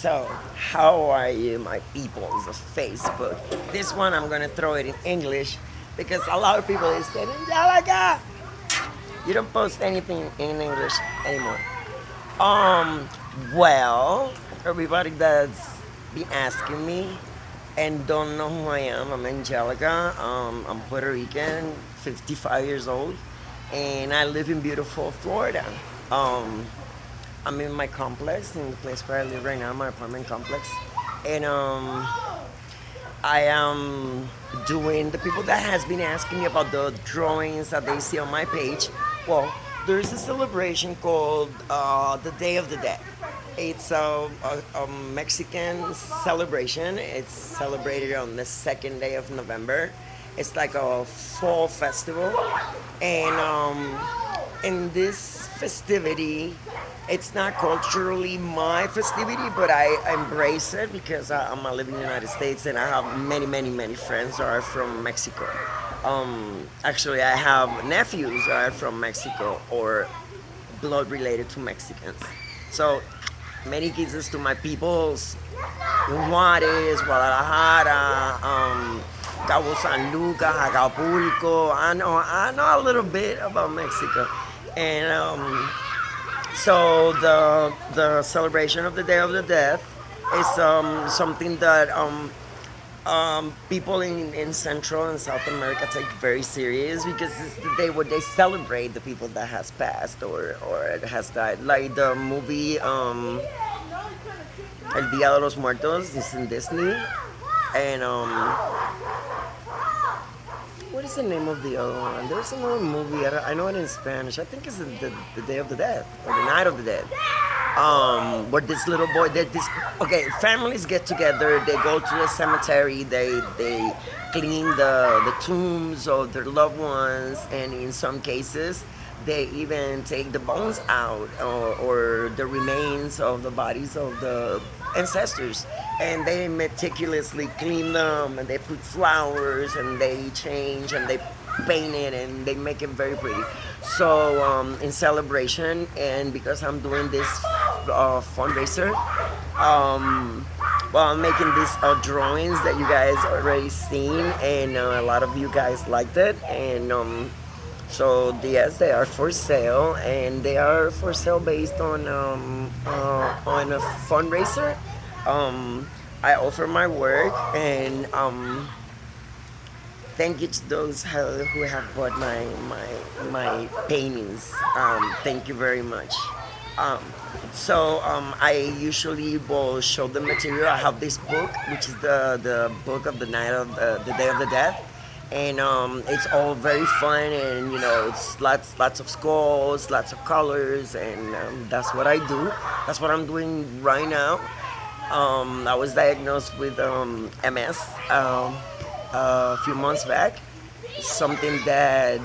So, how are you, my peoples of Facebook? This one I'm gonna throw it in English because a lot of people is saying, Angelica, you don't post anything in English anymore. Um, well, everybody that's been asking me and don't know who I am, I'm Angelica. I'm Puerto Rican, 55 years old, and I live in beautiful Florida. Um, I'm in my complex, in the place where I live right now, my apartment complex, and I am doing the people that has been asking me about the drawings that they see on my page. Well, there is a celebration called the Day of the Dead. It's a Mexican celebration. It's celebrated on the second day of November. It's like a fall festival, and in this festivity, it's not culturally my festivity, but I embrace it because I'm a living in the United States and I have many, many, many friends that are from Mexico. Actually, I have nephews that are from Mexico or blood related to Mexicans. So many kisses to my peoples in Juarez, Guadalajara, Cabo San Lucas, Acapulco. I know a little bit about Mexico, and so the celebration of the Day of the Dead is something that people in Central and South America take very serious because it's the day where they celebrate the people that has passed or has died. Like the movie El Día de los Muertos is in Disney, and what is the name of the other one? There's another movie. I know it in Spanish. I think it's the Day of the Dead or the Night of the Dead. Where this little boy, okay, families get together. They go to the cemetery. They clean the tombs of their loved ones, and in some cases, they even take the bones out or the remains of the bodies of the ancestors, and they meticulously clean them, and they put flowers, and they change, and they paint it, and they make it very pretty. So in celebration, and because I'm doing this fundraiser, well, I'm making these drawings that you guys already seen, and a lot of you guys liked it, and so yes, they are for sale, and they are for sale based on a fundraiser. I offer my work, and thank you to those who have bought my paintings. Thank you very much. Um, I usually will show the material. I have this book, which is the book of the night of the Day of the Dead, and it's all very fun, and it's lots of skulls, lots of colors, and that's what I do. That's what I'm doing right now. I was diagnosed with MS a few months back, something that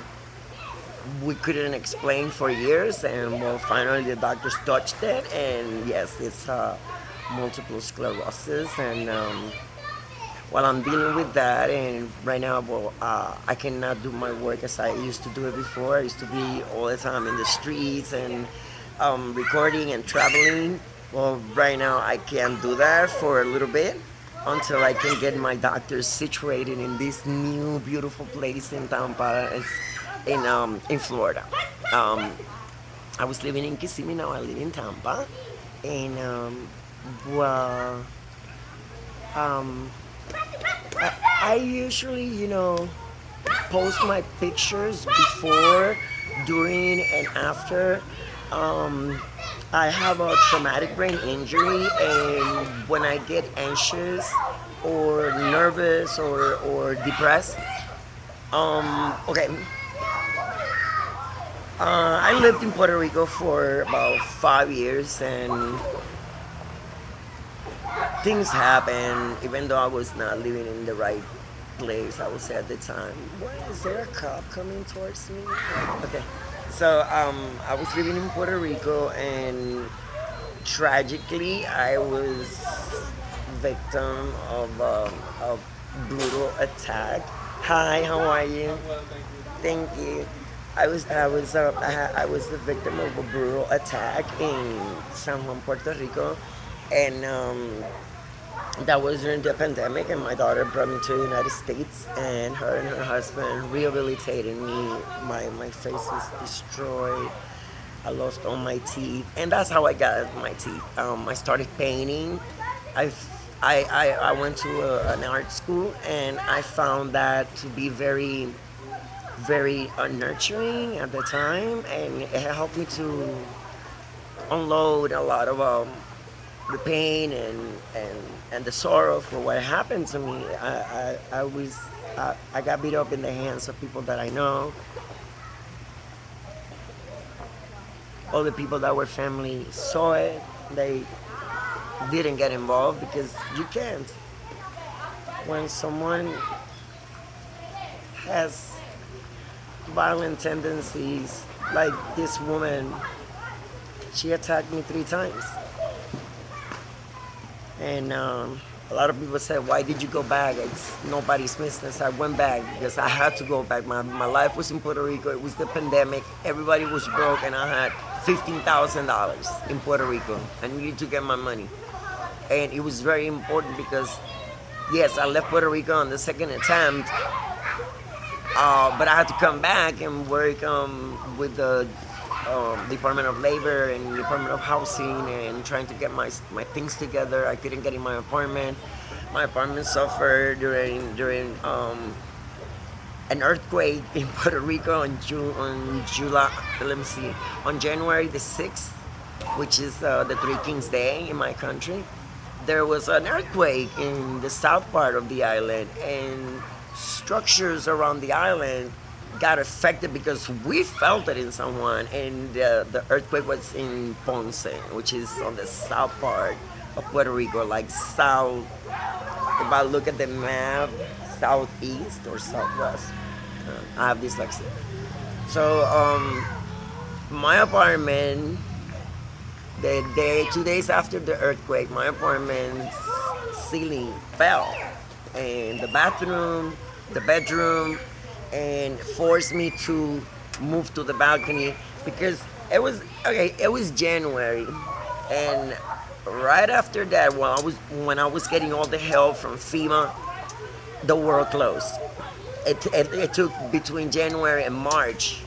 we couldn't explain for years, and well, finally the doctors touched it, and yes, it's multiple sclerosis, and while I'm dealing with that, and right now, well, I cannot do my work as I used to do it before. I used to be all the time in the streets and recording and traveling. Well, right now I can't do that for a little bit until I can get my doctors situated in this new beautiful place in Tampa, it's in Florida. Um, I was living in Kissimmee, now I live in Tampa, and well, um, I usually, post my pictures before, during, and after. Um, I have a traumatic brain injury, and when I get anxious or nervous or depressed, okay, I lived in Puerto Rico for about 5 years, and things happen, even though I was not living in the right place, I would say at the time. Why is there a cop coming towards me? Okay. So I was living in Puerto Rico, and tragically, I was victim of a brutal attack. Hi, how are you? Thank you. I was the victim of a brutal attack in San Juan, Puerto Rico, And that was during the pandemic, and my daughter brought me to the United States, and her husband rehabilitated me. My face was destroyed. I lost all my teeth, and that's how I got my teeth. I started painting. I, I went to an art school, and I found that to be very nurturing at the time, and it helped me to unload a lot of the pain and the sorrow for what happened to me. I got beat up in the hands of people that I know. All the people that were family saw it. They didn't get involved because you can't. When someone has violent tendencies, like this woman, she attacked me 3 times. And a lot of people said, "Why did you go back?" It's nobody's business. I went back because I had to go back. My life was in Puerto Rico. It was the pandemic. Everybody was broke, and I had $15,000 in Puerto Rico. I needed to get my money. And it was very important because, yes, I left Puerto Rico on the second attempt, but I had to come back and work with the Department of Labor and Department of Housing and trying to get my things together. I couldn't get in my apartment. My apartment suffered during an earthquake in Puerto Rico on July. Let me see, on January the 6th, which is the Three Kings Day in my country. There was an earthquake in the south part of the island, and structures around the island got affected because we felt it in San Juan, and the earthquake was in Ponce, which is on the south part of Puerto Rico, like south. If I look at the map, southeast or southwest. I have dyslexia. So my apartment, the day, 2 days after the earthquake, my apartment ceiling fell, and the bedroom, and forced me to move to the balcony because it was okay. It was January, and right after that, when I was getting all the help from FEMA, the world closed. It took between January and March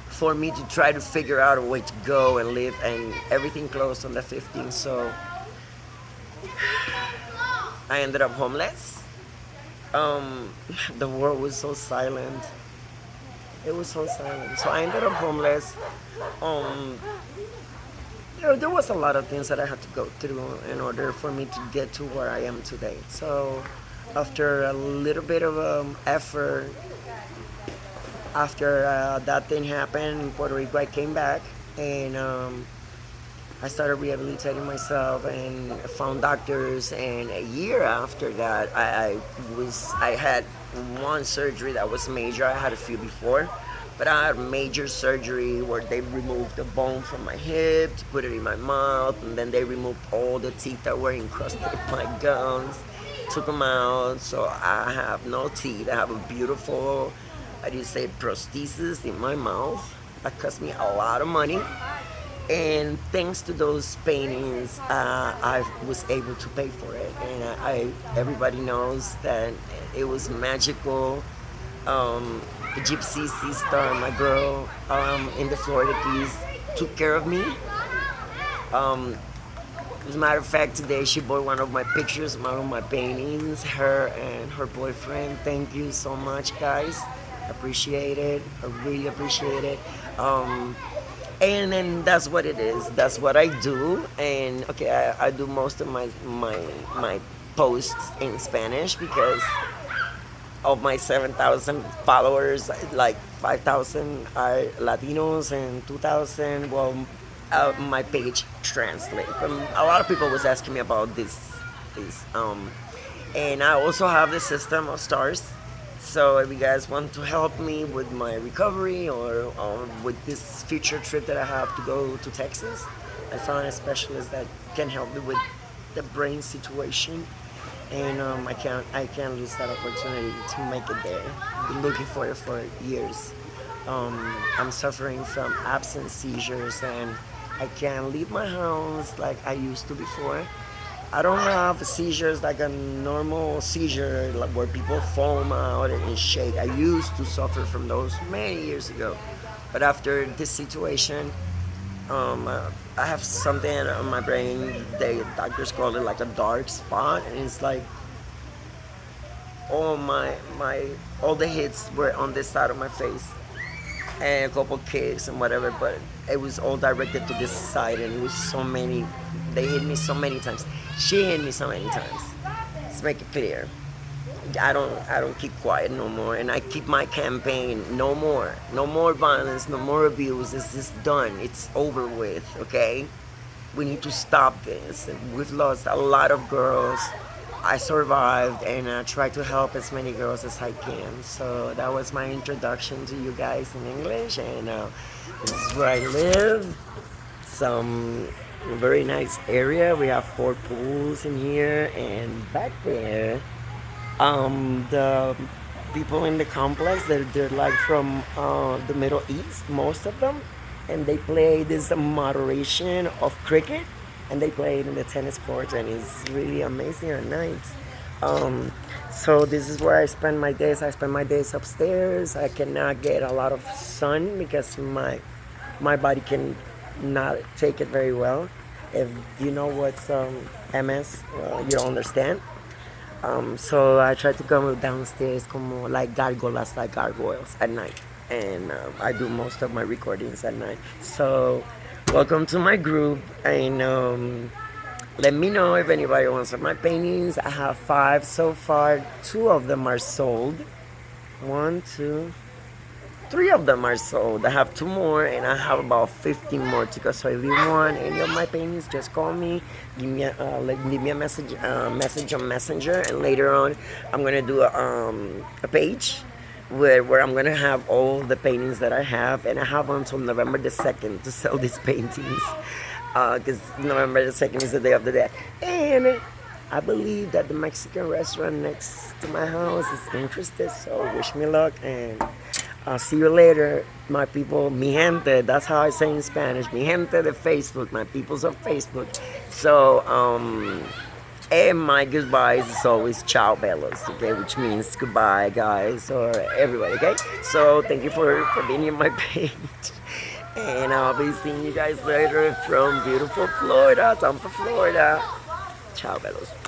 for me to try to figure out a way to go and live, and everything closed on the 15th. So I ended up homeless. The world was so silent. It was so silent. So I ended up homeless. There was a lot of things that I had to go through in order for me to get to where I am today. So after a little bit of effort, after that thing happened in Puerto Rico, I came back, and I started rehabilitating myself and found doctors. And a year after that, I had one surgery that was major. I had a few before, but I had major surgery where they removed the bone from my hip to put it in my mouth, and then they removed all the teeth that were encrusted in my gums, took them out. So I have no teeth. I have a beautiful, I just say, prosthesis in my mouth. That cost me a lot of money. And thanks to those paintings, I was able to pay for it. And everybody knows that it was magical. The Gypsy sister, my girl in the Florida Keys, took care of me. As a matter of fact, today she bought one of my pictures, one of my paintings, her and her boyfriend. Thank you so much, guys. Appreciate it. I really appreciate it. And then that's what it is. That's what I do. And okay, I do most of my posts in Spanish because of my 7,000 followers, like 5,000 are Latinos and 2,000, my page translate. A lot of people was asking me about this, and I also have the system of stars. So if you guys want to help me with my recovery or with this future trip that I have to go to Texas, I found a specialist that can help me with the brain situation, and I can't lose that opportunity to make it there. Been looking for it for years. I'm suffering from absent seizures, and I can't leave my house like I used to before. I don't have seizures like a normal seizure like where people foam out and shake. I used to suffer from those many years ago. But after this situation, I have something on my brain. The doctors call it like a dark spot, and it's like all my all the hits were on this side of my face, and a couple kicks and whatever. But it was all directed to this side, and it was so many. They hit me so many times. She hit me so many times. Let's make it clear. I don't keep quiet no more, and I keep my campaign. No more violence, no more abuse. This is done. It's over with. Okay, we need to stop this. We've lost a lot of girls. I survived, and I try to help as many girls as I can. So that was my introduction to you guys in English, and this is where I live. Some very nice area. We have 4 pools in here, and back there the people in the complex, they're like from the Middle East, most of them, and they play this moderation of cricket, and they play it in the tennis courts, and it's really amazing at night. Um, so this is where I spend my days. I spend my days upstairs. I cannot get a lot of sun because my body can not take it very well. If you know what's MS, you don't understand. So I try to come downstairs como like gargoyles, like gargoyles at night. And I do most of my recordings at night. So welcome to my group. And let me know if anybody wants my paintings. I have 5 so far. 2 of them are sold. 1, 2, 3 of them are sold. I have 2 more, and I have about 15 more to go. So if you want any of my paintings, just call me. Leave me a message on Messenger, and later on, I'm gonna do a page where I'm gonna have all the paintings that I have, and I have until November the 2nd to sell these paintings, because November the 2nd is the Day of the Dead, and I believe that the Mexican restaurant next to my house is interested. So wish me luck, and I'll see you later, my people. Mi gente, that's how I say in Spanish. Mi gente de Facebook, my peoples of Facebook. So, and my goodbyes is always ciao bellas, okay, which means goodbye, guys, or everybody, okay? So, thank you for being in my page. And I'll be seeing you guys later from beautiful Florida, Tampa, Florida. Ciao bellas.